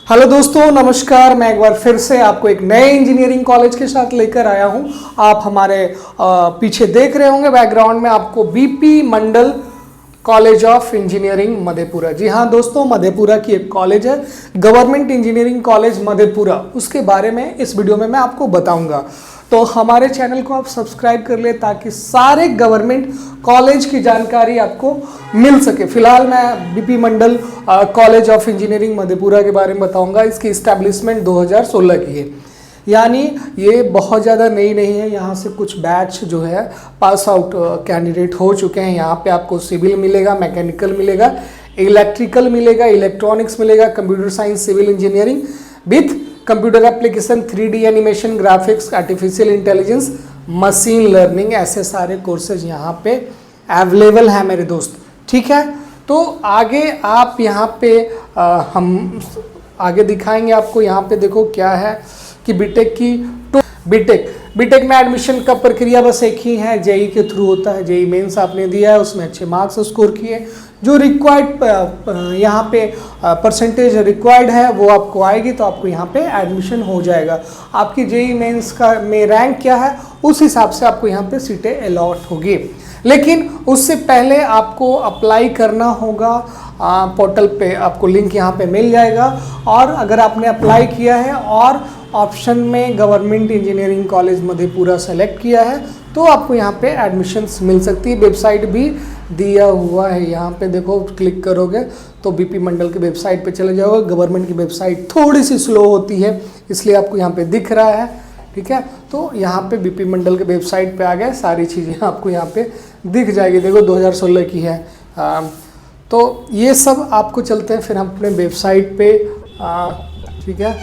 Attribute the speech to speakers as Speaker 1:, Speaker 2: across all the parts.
Speaker 1: Hello दोस्तों, नमस्कार। मैं एक बार फिर से आपको एक नए इंजीनियरिंग कॉलेज के साथ लेकर आया हूं। आप हमारे पीछे देख रहे होंगे बैकग्राउंड में आपको BP Mandal college of engineering Madhepura. जी हाँ दोस्तों, मधेपुरा की एक कॉलेज है, गवर्नमेंट इंजीनियरिंग कॉलेज मधेपुरा। उसके बारे में इस वीडियो में मैं आपको बताऊंगा। तो हमारे चैनल को आप सब्सक्राइब कर ले ताकि सारे गवर्नमेंट कॉलेज की जानकारी आपको मिल सके। फिलहाल मैं BP Mandal college of engineering Madhepura के बारे में बताऊंगा। इसकी इस्टेब्लिशमेंट 2016 की है, यानी ये बहुत ज़्यादा नई नहीं है। यहाँ से कुछ बैच जो है पास आउट कैंडिडेट हो चुके हैं। यहाँ पे आपको सिविल मिलेगा, मैकेनिकल मिलेगा, इलेक्ट्रिकल मिलेगा, इलेक्ट्रॉनिक्स मिलेगा, computer science, civil engineering with computer application, 3D animation, graphics, artificial intelligence, machine learning, ऐसे सारे कोर्सेज यहाँ पे अवेलेबल हैं मेरे दोस्त। ठीक है, तो आगे आप यहाँ पे हम आगे दिखाएंगे आपको। यहाँ पे देखो क्या है कि बीटेक की बीटेक में एडमिशन का प्रक्रिया बस एक ही है, जेई के थ्रू होता है। जेई मेंस आपने दिया है, उसमें अच्छे मार्क्स स्कोर किए, जो रिक्वायर्ड यहाँ पे परसेंटेज रिक्वायर्ड है वो आपको आएगी, तो आपको यहाँ पे एडमिशन हो जाएगा। आपकी जेई मेंस का में रैंक क्या है उस हिसाब से आपको यहाँ पे सीटें अलॉट होगी। लेकिन उससे पहले आपको अप्लाई करना होगा पोर्टल पे, आपको लिंक यहाँ पे मिल जाएगा। और अगर आपने अप्लाई किया है और ऑप्शन में government engineering college Madhepura select किया है तो आपको यहाँ पे एडमिशन्स मिल सकती है। वेबसाइट भी दिया हुआ है, यहाँ पे देखो, क्लिक करोगे तो बीपी मंडल की वेबसाइट पे चले जाओगे। गवर्नमेंट की वेबसाइट थोड़ी सी स्लो होती है, इसलिए आपको यहाँ पे दिख रहा है। ठीक है, तो यहाँ पे बीपी मंडल के वेबसाइट पे आ गए, सारी चीज़ें आपको यहाँ पे दिख जाएगी। देखो 2016 की है। तो ये सब आपको चलते हैं फिर हम अपने वेबसाइट पे। ठीक है,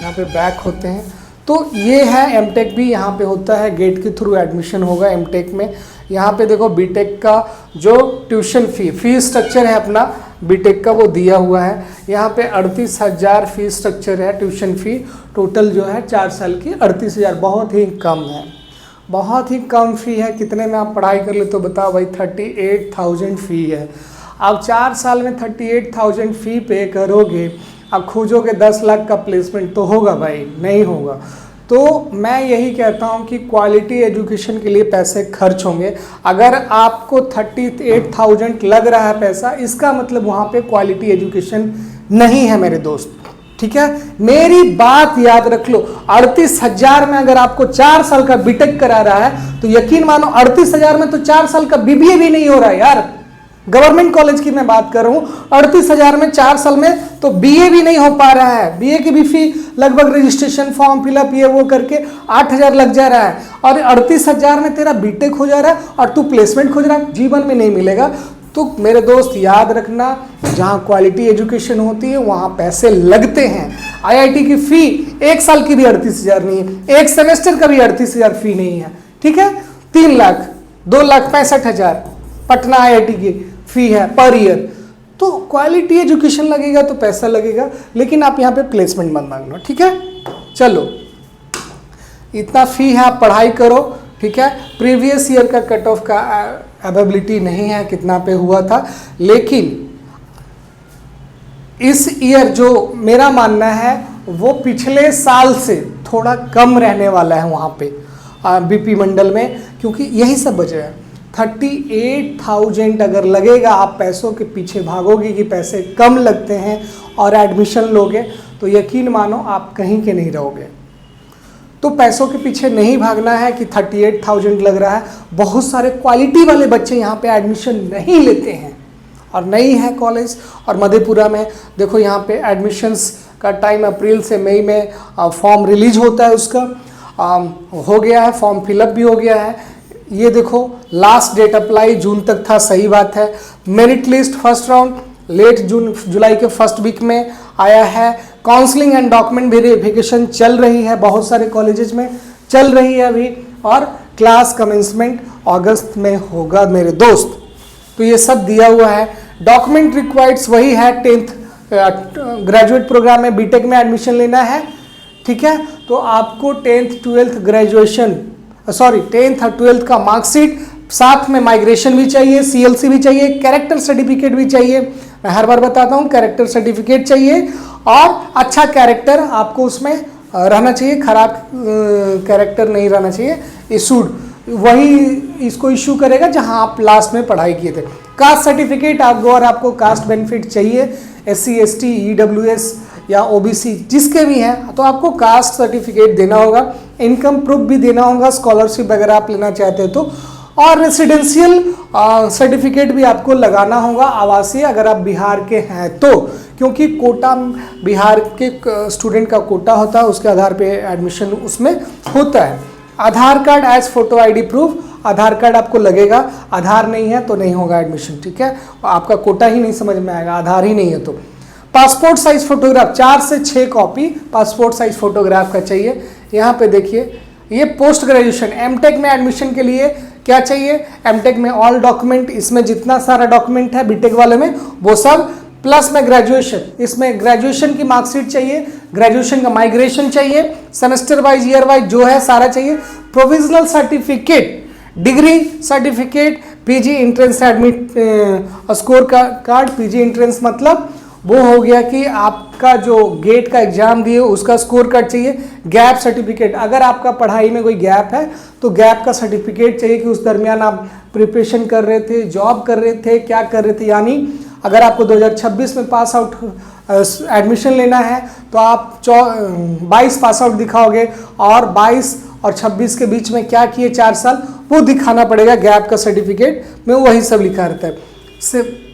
Speaker 1: यहाँ पे बैक होते हैं तो ये है एमटेक भी यहाँ पे होता है, गेट के थ्रू एडमिशन होगा एमटेक में। यहाँ पे देखो बीटेक का जो ट्यूशन फी स्ट्रक्चर है अपना बीटेक का वो दिया हुआ है। यहाँ पे 38,000 फी स्ट्रक्चर है, ट्यूशन फ़ी टोटल जो है 4 साल की 38,000, बहुत ही कम है, बहुत ही कम फ़ी है। कितने में आप पढ़ाई कर ले तो बताओ भाई, 38,000 फ़ी है। आप 4 साल में 38,000 फ़ी पे करोगे, आप खोजोगे 10 लाख का प्लेसमेंट तो होगा भाई? नहीं होगा। तो मैं यही कहता हूँ कि क्वालिटी एजुकेशन के लिए पैसे खर्च होंगे। अगर आपको 38,000 लग रहा है पैसा, इसका मतलब वहाँ पे क्वालिटी एजुकेशन नहीं है मेरे दोस्त। ठीक है, मेरी बात याद रख लो। 38,000 में अगर आपको 4 साल का बीटेक करा रहा है तो यकीन मानो 38,000 में तो 4 साल का बीबीए भी नहीं हो रहा है यार। गवर्नमेंट कॉलेज की मैं बात कर रहा हूँ, 38,000 में 4 साल में तो बीए भी नहीं हो पा रहा है। बीए की भी फी लगभग रजिस्ट्रेशन फॉर्म फिलअप ये वो करके 8,000 लग जा रहा है, और 38,000 में तेरा बीटेक हो जा रहा है और तू प्लेसमेंट खोज रहा है, जीवन में नहीं मिलेगा। तो मेरे दोस्त याद रखना, जहाँ क्वालिटी एजुकेशन होती है वहाँ पैसे लगते हैं। आईआईटी की फ़ी 1 साल की भी 38,000 नहीं है, 1 सेमेस्टर का भी 38,000 फ़ी नहीं है। ठीक है, 3 लाख 2,65,000 पटना आईआईटी की फ़ी है पर ईयर। तो क्वालिटी एजुकेशन लगेगा तो पैसा लगेगा, लेकिन आप यहाँ पे प्लेसमेंट मत मांगना। ठीक है, चलो इतना फ़ी है, आप पढ़ाई करो। ठीक है, प्रीवियस ईयर का कट ऑफ का अवेलेबिलिटी नहीं है कितना पे हुआ था, लेकिन इस ईयर जो मेरा मानना है वो पिछले साल से थोड़ा कम रहने वाला है वहाँ पे बीपी मंडल में, क्योंकि यही सब वजह है। 38,000 अगर लगेगा, आप पैसों के पीछे भागोगे कि पैसे कम लगते हैं और एडमिशन लोगे, तो यकीन मानो आप कहीं के नहीं रहोगे। तो पैसों के पीछे नहीं भागना है कि 38,000 लग रहा है। बहुत सारे क्वालिटी वाले बच्चे यहाँ पे एडमिशन नहीं लेते हैं, और नहीं है कॉलेज। और मधेपुरा में देखो, यहाँ पे एडमिशन्स का टाइम अप्रैल से मई में फॉर्म रिलीज होता है, उसका हो गया है, फॉर्म फिलअप भी हो गया है। ये देखो, लास्ट डेट अप्लाई जून तक था, सही बात है। Merit list first round late जुलाई के फर्स्ट वीक में आया है। काउंसलिंग एंड डॉक्यूमेंट वेरिफिकेशन चल रही है, बहुत सारे कॉलेजेस में चल रही है अभी, और क्लास कमेंसमेंट अगस्त में होगा मेरे दोस्त। तो ये सब दिया हुआ है। डॉक्यूमेंट रिक्वायर्ड्स वही है, 10th ग्रेजुएट प्रोग्राम में बीटेक में एडमिशन लेना है। ठीक है, तो आपको 10th 12th ग्रेजुएशन 10th और 12th का मार्कशीट, साथ में माइग्रेशन भी चाहिए, सीएलसी भी चाहिए, कैरेक्टर सर्टिफिकेट भी चाहिए। मैं हर बार बताता हूँ, कैरेक्टर सर्टिफिकेट चाहिए और अच्छा कैरेक्टर आपको उसमें रहना चाहिए, खराब कैरेक्टर नहीं रहना चाहिए। इशूड वही इसको इशू करेगा जहां आप लास्ट में पढ़ाई किए थे। कास्ट सर्टिफिकेट अगर आपको कास्ट बेनिफिट चाहिए, SC ST EWS या OBC जिसके भी हैं, तो आपको कास्ट सर्टिफिकेट देना होगा, इनकम प्रूफ भी देना होगा, स्कॉलरशिप वगैरह आप लेना चाहते हो तो, और रेसिडेंशियल सर्टिफिकेट भी आपको लगाना होगा आवासीय, अगर आप बिहार के हैं तो, क्योंकि कोटा बिहार के स्टूडेंट का कोटा होता है, उसके आधार पे एडमिशन उसमें होता है। Aadhaar card as photo ID proof, Aadhaar card आपको लगेगा, आधार नहीं है तो नहीं होगा एडमिशन, ठीक है, आपका कोटा ही नहीं समझ में आएगा, आधार ही नहीं है तो। पासपोर्ट साइज फोटोग्राफ 4 से 6 कॉपी पासपोर्ट साइज फोटोग्राफ का चाहिए। यहाँ पे देखिए, ये पोस्ट ग्रेजुएशन एमटेक में एडमिशन के लिए क्या चाहिए, एमटेक में ऑल डॉक्यूमेंट, इसमें जितना सारा डॉक्यूमेंट है बीटेक वाले में वो सब, प्लस में ग्रेजुएशन, इसमें ग्रेजुएशन की मार्कशीट चाहिए, ग्रेजुएशन का माइग्रेशन चाहिए, सेमेस्टर वाइज ईयर वाइज जो है सारा चाहिए, provisional certificate, degree certificate, PG entrance admit score card, PG entrance मतलब वो हो गया कि आपका जो गेट का एग्जाम दिए उसका स्कोर कार्ड चाहिए, गैप सर्टिफिकेट, अगर आपका पढ़ाई में कोई गैप है तो गैप का सर्टिफिकेट चाहिए कि उस दरमियान आप प्रिपरेशन कर रहे थे, जॉब कर रहे थे, क्या कर रहे थे, यानी अगर आपको 2026 में पास आउट एडमिशन लेना है तो आप 22 पास आउट दिखाओगे और 22 और 26 के बीच में क्या किए 4 साल वो दिखाना पड़ेगा, गैप का सर्टिफिकेट में वही सब लिखा रहता है।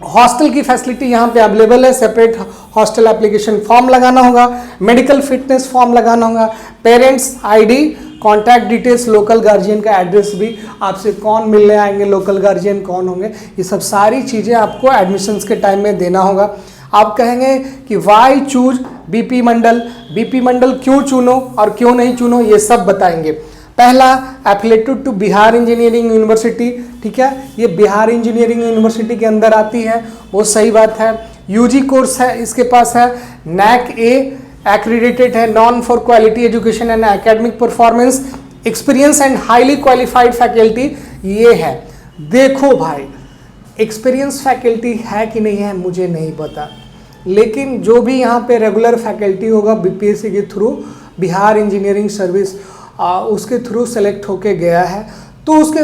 Speaker 1: हॉस्टल की फैसिलिटी यहाँ पे अवेलेबल है, सेपरेट हॉस्टल एप्लीकेशन फॉर्म लगाना होगा, मेडिकल फिटनेस फॉर्म लगाना होगा, parents ID, contact details, local guardian का एड्रेस भी, आपसे कौन मिलने आएंगे, लोकल गार्जियन कौन होंगे, ये सब सारी चीज़ें आपको एडमिशन्स के टाइम में देना होगा। आप कहेंगे कि वाई चूज BP मंडल, BP मंडल क्यों चुनो और क्यों नहीं चुनो, ये सब बताएंगे। पहला affiliated to Bihar Engineering University, ठीक है, ये बिहार इंजीनियरिंग यूनिवर्सिटी के अंदर आती है, वो सही बात है। UG कोर्स है इसके पास है, NAC A एक्रीडेटेड है, non for quality education and academic performance, experience and highly qualified faculty, ये है। देखो भाई, एक्सपीरियंस फैकल्टी है कि नहीं है मुझे नहीं पता, लेकिन जो भी यहाँ पे रेगुलर फैकल्टी होगा BPSC के थ्रू, बिहार इंजीनियरिंग सर्विस उसके थ्रू सेलेक्ट होके गया है तो उसके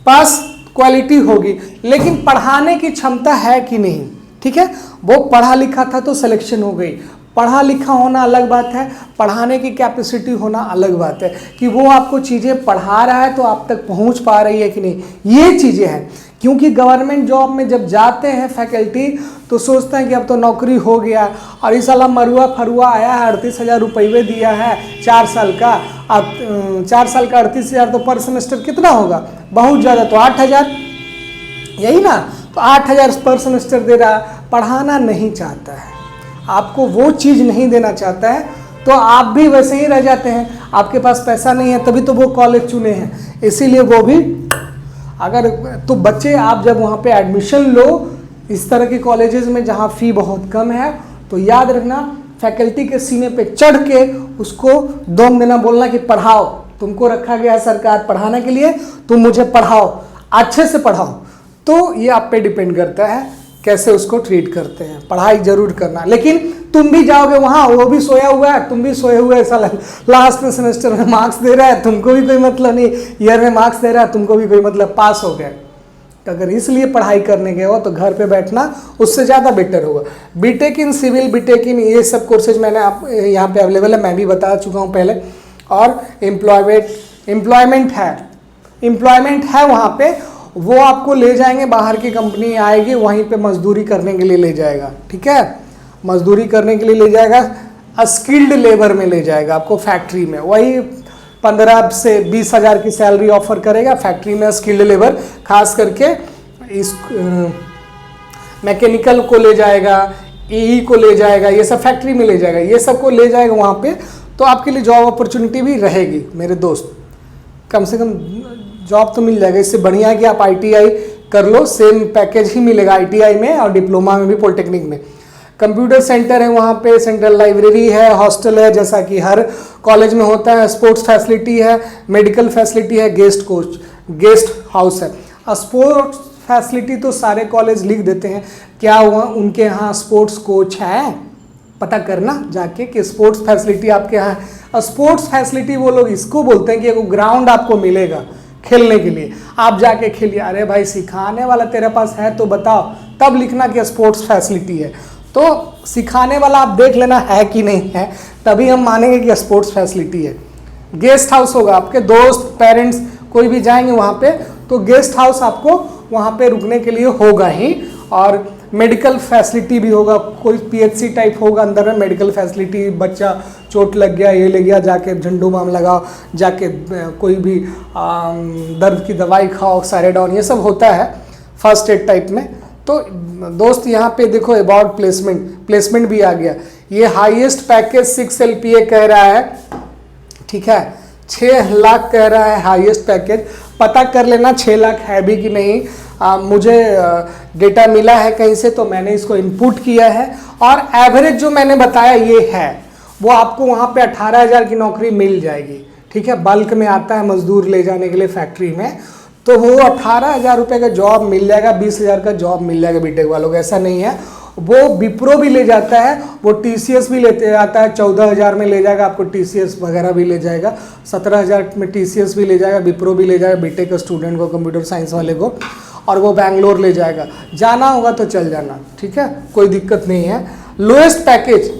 Speaker 1: पास क्वालिटी होगी, लेकिन पढ़ाने की क्षमता है कि नहीं, ठीक है, वो पढ़ा लिखा था तो सिलेक्शन हो गई। पढ़ा लिखा होना अलग बात है, पढ़ाने की कैपेसिटी होना अलग बात है, कि वो आपको चीज़ें पढ़ा रहा है तो आप तक पहुंच पा रही है कि नहीं, ये चीज़ें हैं। क्योंकि गवर्नमेंट जॉब में जब जाते हैं फैकल्टी तो सोचते हैं कि अब तो नौकरी हो गया, और इस साल मरुआ फरुआ आया है, 38,000 रुपये दिया है 4 साल का, अब 4 साल का 38,000 तो पर सेमेस्टर कितना होगा, बहुत ज़्यादा, तो 8,000, यही ना, तो 8,000 पर सेमेस्टर दे रहा, पढ़ाना नहीं चाहता है, आपको वो चीज़ नहीं देना चाहता है, तो आप भी वैसे ही रह जाते हैं। आपके पास पैसा नहीं है तभी तो वो कॉलेज चुने हैं, इसीलिए वो भी, अगर तो बच्चे आप जब वहाँ पे एडमिशन लो इस तरह के कॉलेजेस में जहाँ फ़ी बहुत कम है, तो याद रखना फैकल्टी के सीने पे चढ़ के उसको दम देना, बोलना कि पढ़ाओ, तुमको रखा गया है सरकार पढ़ाने के लिए, तुम मुझे पढ़ाओ, अच्छे से पढ़ाओ। तो ये आप पे डिपेंड करता है कैसे उसको ट्रीट करते हैं। पढ़ाई जरूर करना, लेकिन तुम भी जाओगे वहाँ, वो भी सोया हुआ है, तुम भी सोए हुए, ऐसा लास्ट में सेमेस्टर में मार्क्स दे रहा है, तुमको भी कोई मतलब नहीं, ईयर में मार्क्स दे रहा है, तुमको भी कोई मतलब, पास हो गए। तो अगर इसलिए पढ़ाई करने गए हो तो घर पे बैठना उससे ज़्यादा बेटर होगा। बीटेक इन सिविल, बीटेक इन, ये सब कोर्सेज मैंने आप यहाँ पे अवेलेबल है, मैं भी बता चुका हूँ पहले। और एम्प्लॉयमेंट है वहाँ पे, वो आपको ले जाएंगे, बाहर की कंपनी आएगी वहीं पे मजदूरी करने के लिए ले जाएगा, ठीक है, मजदूरी करने के लिए ले जाएगा, स्किल्ड लेबर में ले जाएगा आपको, फैक्ट्री में वही 15 से 20,000 की सैलरी ऑफर करेगा, फैक्ट्री में स्किल्ड लेबर, खास करके इस मैकेनिकल को ले जाएगा, EE को ले जाएगा, ये सब फैक्ट्री में ले जाएगा, ये सब को ले जाएगा वहाँ पे, तो आपके लिए जॉब अपॉर्चुनिटी भी रहेगी मेरे दोस्त, कम से कम जॉब तो मिल जाएगा। इससे बढ़िया है कि आप ITI कर लो, सेम पैकेज ही मिलेगा ITI में और डिप्लोमा में भी, पॉलिटेक्निक में। कंप्यूटर सेंटर है वहाँ पे, सेंट्रल लाइब्रेरी है, हॉस्टल है जैसा कि हर कॉलेज में होता है, स्पोर्ट्स फैसिलिटी है, मेडिकल फैसिलिटी है, गेस्ट हाउस है। स्पोर्ट्स फैसिलिटी तो सारे कॉलेज लिख देते हैं, क्या हुआ उनके यहाँ स्पोर्ट्स कोच है, पता करना जाके कि स्पोर्ट्स फैसिलिटी आपके यहाँ है। और स्पोर्ट्स फैसिलिटी वो लोग इसको बोलते हैं कि एक ग्राउंड आपको मिलेगा खेलने के लिए, आप जाके खेलिए। अरे भाई सिखाने वाला तेरे पास है तो बताओ, तब लिखना कि स्पोर्ट्स फैसिलिटी है। तो सिखाने वाला आप देख लेना है कि नहीं है, तभी हम मानेंगे कि स्पोर्ट्स फैसिलिटी है। गेस्ट हाउस होगा, आपके दोस्त पेरेंट्स कोई भी जाएंगे वहाँ पे तो गेस्ट हाउस आपको वहाँ पे रुकने के लिए होगा ही। और मेडिकल फैसिलिटी भी होगा, कोई पीएचसी टाइप होगा अंदर में मेडिकल फैसिलिटी, बच्चा चोट लग गया ये लग गया जाके झंडू बाम लगाओ, जाके कोई भी दर्द की दवाई खाओ, सैरेडॉन, ये सब होता है फर्स्ट एड टाइप में। तो दोस्त यहाँ पे देखो अबाउट प्लेसमेंट भी आ गया। ये हाईएस्ट पैकेज 6 LPA कह रहा है, ठीक है, 6 लाख कह रहा है हाईएस्ट पैकेज। पता कर लेना 6 लाख है भी कि नहीं। मुझे डेटा मिला है कहीं से तो मैंने इसको इनपुट किया है, और एवरेज जो मैंने बताया ये है, वो आपको वहाँ पे 18,000 की नौकरी मिल जाएगी, ठीक है। बल्क में आता है मजदूर ले जाने के लिए फैक्ट्री में, तो वो 18,000 रुपये का जॉब मिल जाएगा, 20,000 का जॉब मिल जाएगा बीटेक वालों को। ऐसा नहीं है, वो विप्रो भी ले जाता है, वो टीसीएस भी लेते आता है, 14,000 में ले जाएगा आपको, टीसीएस वगैरह भी ले जाएगा, 17,000 में टीसीएस भी ले जाएगा, विप्रो भी ले जाएगा बीटेक का स्टूडेंट को, कंप्यूटर साइंस वाले को, और वो बैंगलोर ले जाएगा। जाना होगा तो चल जाना, ठीक है, कोई दिक्कत नहीं है। लोएस्ट पैकेज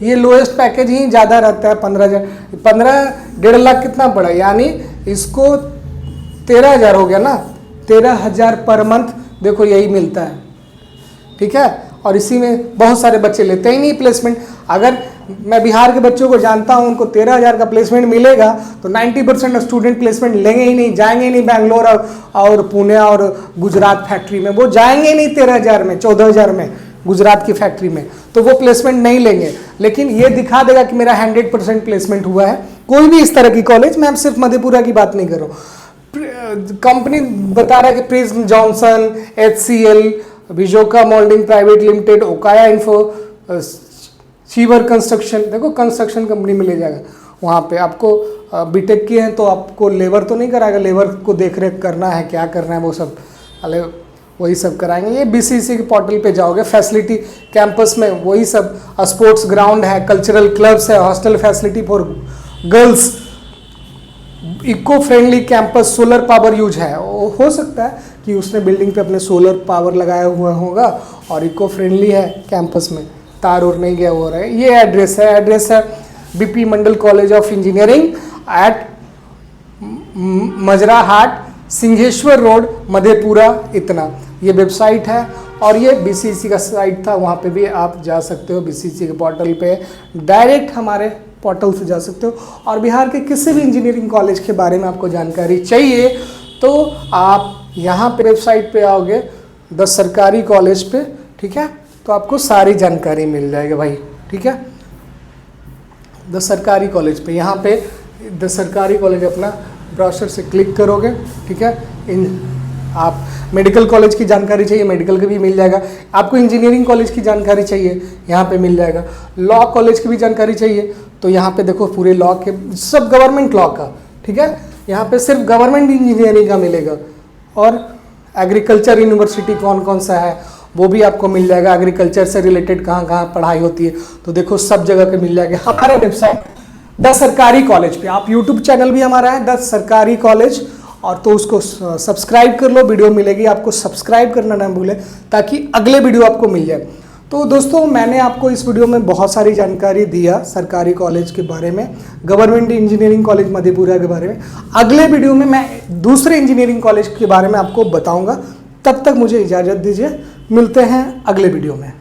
Speaker 1: ये लोएस्ट पैकेज ही ज़्यादा रहता है, 15,000, 1.5 लाख कितना पड़ा, यानी इसको 13,000 हो गया ना, 13,000 पर मंथ, देखो यही मिलता है, ठीक है। और इसी में बहुत सारे बच्चे लेते ही नहीं प्लेसमेंट। अगर मैं बिहार के बच्चों को जानता हूं, उनको 13,000 का प्लेसमेंट मिलेगा तो 90% स्टूडेंट प्लेसमेंट लेंगे ही नहीं, जाएंगे ही नहीं बैंगलोर और पुणे और गुजरात फैक्ट्री में, वो जाएंगे ही नहीं 13,000 में, 14,000 में गुजरात की फैक्ट्री में, तो वो प्लेसमेंट नहीं लेंगे। लेकिन ये दिखा देगा कि मेरा 100% प्लेसमेंट हुआ है। कोई भी इस तरह की कॉलेज, मैं सिर्फ मधेपुरा की बात नहीं कर रहा हूँ, कंपनी बता रहा है कि प्रिज्म जॉनसन, HCL, विजोका moulding private limited, Okaya info, चीवर कंस्ट्रक्शन, देखो कंस्ट्रक्शन कंपनी में ले जाएगा। वहाँ पे आपको बीटेक किए हैं तो आपको लेबर तो नहीं कराएगा, लेबर को देख रेख करना है, क्या करना है वो सब अले वही सब कराएंगे। ये BCC के पोर्टल पे जाओगे, फैसिलिटी कैंपस में वही सब, स्पोर्ट्स ग्राउंड है, कल्चरल क्लब्स है, hostel facility for girls, eco friendly campus, solar power use है। हो सकता है कि उसने बिल्डिंग पे अपने सोलर पावर लगाया हुआ होगा और इको फ्रेंडली है कैंपस में, तार और नहीं गया हो रहा है। ये एड्रेस है BP Mandal college of engineering at Majra Hat, Singheshwar road, Madhepura, इतना ये वेबसाइट है। और ये BCC का साइट था, वहाँ पे भी आप जा सकते हो, BCC के पोर्टल पे डायरेक्ट हमारे पोर्टल से जा सकते हो। और बिहार के किसी भी इंजीनियरिंग कॉलेज के बारे में आपको जानकारी चाहिए तो आप यहाँ पे वेबसाइट पे आओगे, 10 सरकारी कॉलेज पे, ठीक है, तो आपको सारी जानकारी मिल जाएगी भाई, ठीक है। 10 सरकारी कॉलेज पे, यहाँ पे 10 सरकारी कॉलेज अपना ब्राउज़र से क्लिक करोगे, ठीक है। आप मेडिकल कॉलेज की जानकारी चाहिए, मेडिकल की भी मिल जाएगा। आपको इंजीनियरिंग कॉलेज की जानकारी चाहिए, यहाँ पे मिल जाएगा। लॉ कॉलेज की भी जानकारी चाहिए तो यहाँ पे देखो पूरे लॉ के सब, गवर्नमेंट लॉ का, ठीक है, यहाँ पे सिर्फ गवर्नमेंट इंजीनियरिंग का मिलेगा। और एग्रीकल्चर यूनिवर्सिटी कौन कौन सा है वो भी आपको मिल जाएगा, एग्रीकल्चर से रिलेटेड कहाँ कहाँ पढ़ाई होती है, तो देखो सब जगह के मिल जाएगा। हमारे वेबसाइट 10 सरकारी कॉलेज पे, आप यूट्यूब चैनल भी हमारा है 10 सरकारी कॉलेज, और तो उसको सब्सक्राइब कर लो, वीडियो मिलेगी आपको, सब्सक्राइब करना ना भूलें ताकि अगले वीडियो आपको मिल जाए। तो दोस्तों मैंने आपको इस वीडियो में बहुत सारी जानकारी दिया सरकारी कॉलेज के बारे में, गवर्नमेंट इंजीनियरिंग कॉलेज मधेपुरा के बारे में। अगले वीडियो में मैं दूसरे इंजीनियरिंग कॉलेज के बारे में आपको बताऊंगा। तब तक मुझे इजाज़त दीजिए, मिलते हैं अगले वीडियो में।